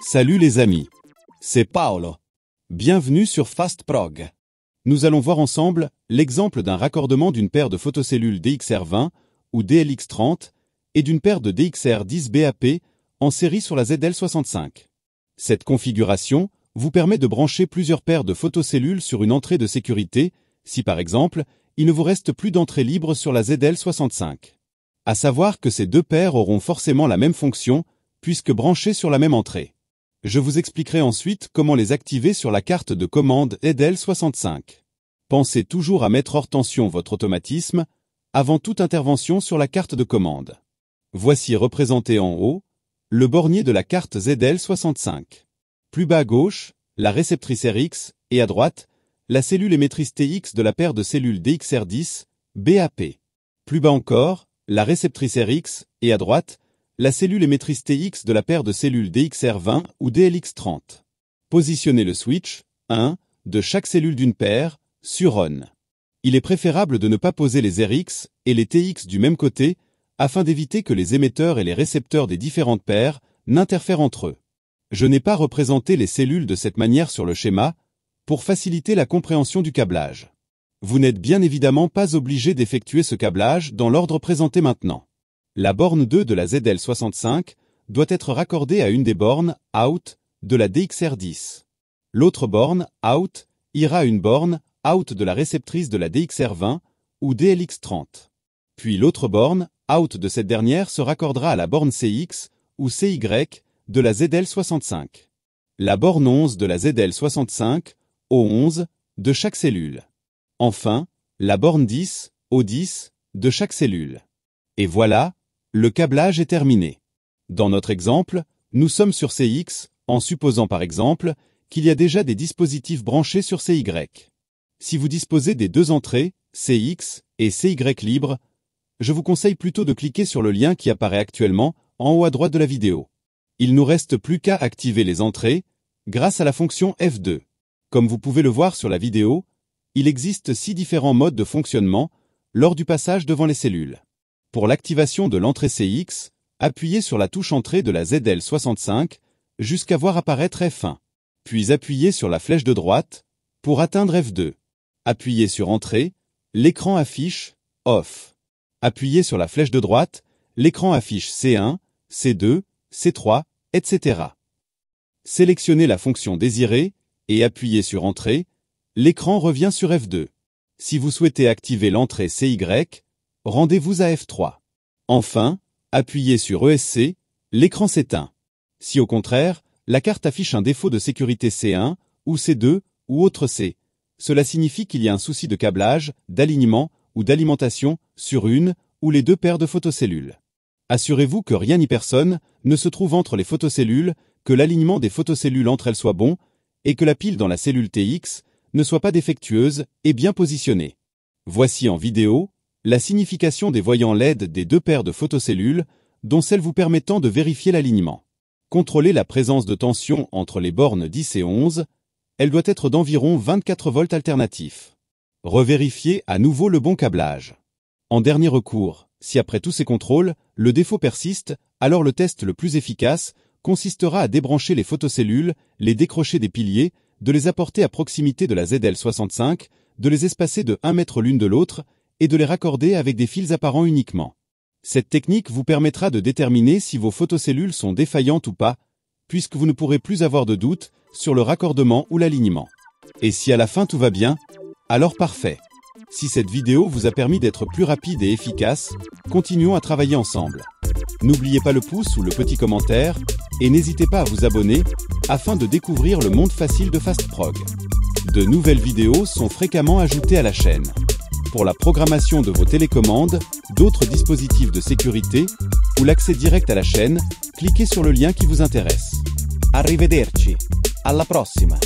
Salut les amis, c'est Paolo. Bienvenue sur FastProg. Nous allons voir ensemble l'exemple d'un raccordement d'une paire de photocellules DXR20 ou DLX30 et d'une paire de DXR10 BAP en série sur la ZL65. Cette configuration vous permet de brancher plusieurs paires de photocellules sur une entrée de sécurité si par exemple, il ne vous reste plus d'entrée libre sur la ZL65. À savoir que ces deux paires auront forcément la même fonction puisque branchées sur la même entrée. Je vous expliquerai ensuite comment les activer sur la carte de commande ZL65. Pensez toujours à mettre hors tension votre automatisme avant toute intervention sur la carte de commande. Voici représenté en haut le bornier de la carte ZL65. Plus bas à gauche, la réceptrice RX et à droite, la cellule émettrice TX de la paire de cellules DXR10 BAP. Plus bas encore, la réceptrice RX et à droite, la cellule émettrice TX de la paire de cellules DXR20 ou DLX30. Positionnez le switch 1 de chaque cellule d'une paire sur ON. Il est préférable de ne pas poser les RX et les TX du même côté afin d'éviter que les émetteurs et les récepteurs des différentes paires n'interfèrent entre eux. Je n'ai pas représenté les cellules de cette manière sur le schéma pour faciliter la compréhension du câblage. Vous n'êtes bien évidemment pas obligé d'effectuer ce câblage dans l'ordre présenté maintenant. La borne 2 de la ZL65 doit être raccordée à une des bornes out de la DXR10. L'autre borne out ira à une borne out de la réceptrice de la DXR20 ou DLX30. Puis l'autre borne out de cette dernière se raccordera à la borne CX ou CY de la ZL65. La borne 11 de la ZL65 au 11 de chaque cellule. Enfin, la borne 10 au 10 de chaque cellule. Et voilà, le câblage est terminé. Dans notre exemple, nous sommes sur CX, en supposant par exemple qu'il y a déjà des dispositifs branchés sur CY. Si vous disposez des deux entrées, CX et CY libres, je vous conseille plutôt de cliquer sur le lien qui apparaît actuellement en haut à droite de la vidéo. Il nous reste plus qu'à activer les entrées grâce à la fonction F2. Comme vous pouvez le voir sur la vidéo, il existe 6 différents modes de fonctionnement lors du passage devant les cellules. Pour l'activation de l'entrée CX, appuyez sur la touche entrée de la ZL65 jusqu'à voir apparaître F1. Puis appuyez sur la flèche de droite pour atteindre F2. Appuyez sur Entrée, l'écran affiche Off. Appuyez sur la flèche de droite, l'écran affiche C1, C2, C3, etc. Sélectionnez la fonction désirée et appuyez sur Entrée, l'écran revient sur F2. Si vous souhaitez activer l'entrée CY, rendez-vous à F3. Enfin, appuyez sur ESC, l'écran s'éteint. Si au contraire, la carte affiche un défaut de sécurité C1 ou C2 ou autre C, cela signifie qu'il y a un souci de câblage, d'alignement ou d'alimentation sur une ou les deux paires de photocellules. Assurez-vous que rien ni personne ne se trouve entre les photocellules, que l'alignement des photocellules entre elles soit bon et que la pile dans la cellule TX ne soit pas défectueuse et bien positionnée. Voici en vidéo la signification des voyants LED des deux paires de photocellules, dont celle vous permettant de vérifier l'alignement. Contrôlez la présence de tension entre les bornes 10 et 11, elle doit être d'environ 24 volts alternatifs. Revérifiez à nouveau le bon câblage. En dernier recours, si après tous ces contrôles, le défaut persiste, alors le test le plus efficace consistera à débrancher les photocellules, les décrocher des piliers, de les apporter à proximité de la ZL65, de les espacer de 1 mètre l'une de l'autre, et de les raccorder avec des fils apparents uniquement. Cette technique vous permettra de déterminer si vos photocellules sont défaillantes ou pas, puisque vous ne pourrez plus avoir de doute sur le raccordement ou l'alignement. Et si à la fin tout va bien, alors parfait. Si cette vidéo vous a permis d'être plus rapide et efficace, continuons à travailler ensemble. N'oubliez pas le pouce ou le petit commentaire, et n'hésitez pas à vous abonner, afin de découvrir le monde facile de FastProg. De nouvelles vidéos sont fréquemment ajoutées à la chaîne. Pour la programmation de vos télécommandes, d'autres dispositifs de sécurité, ou l'accès direct à la chaîne, cliquez sur le lien qui vous intéresse. Arrivederci, alla prossima!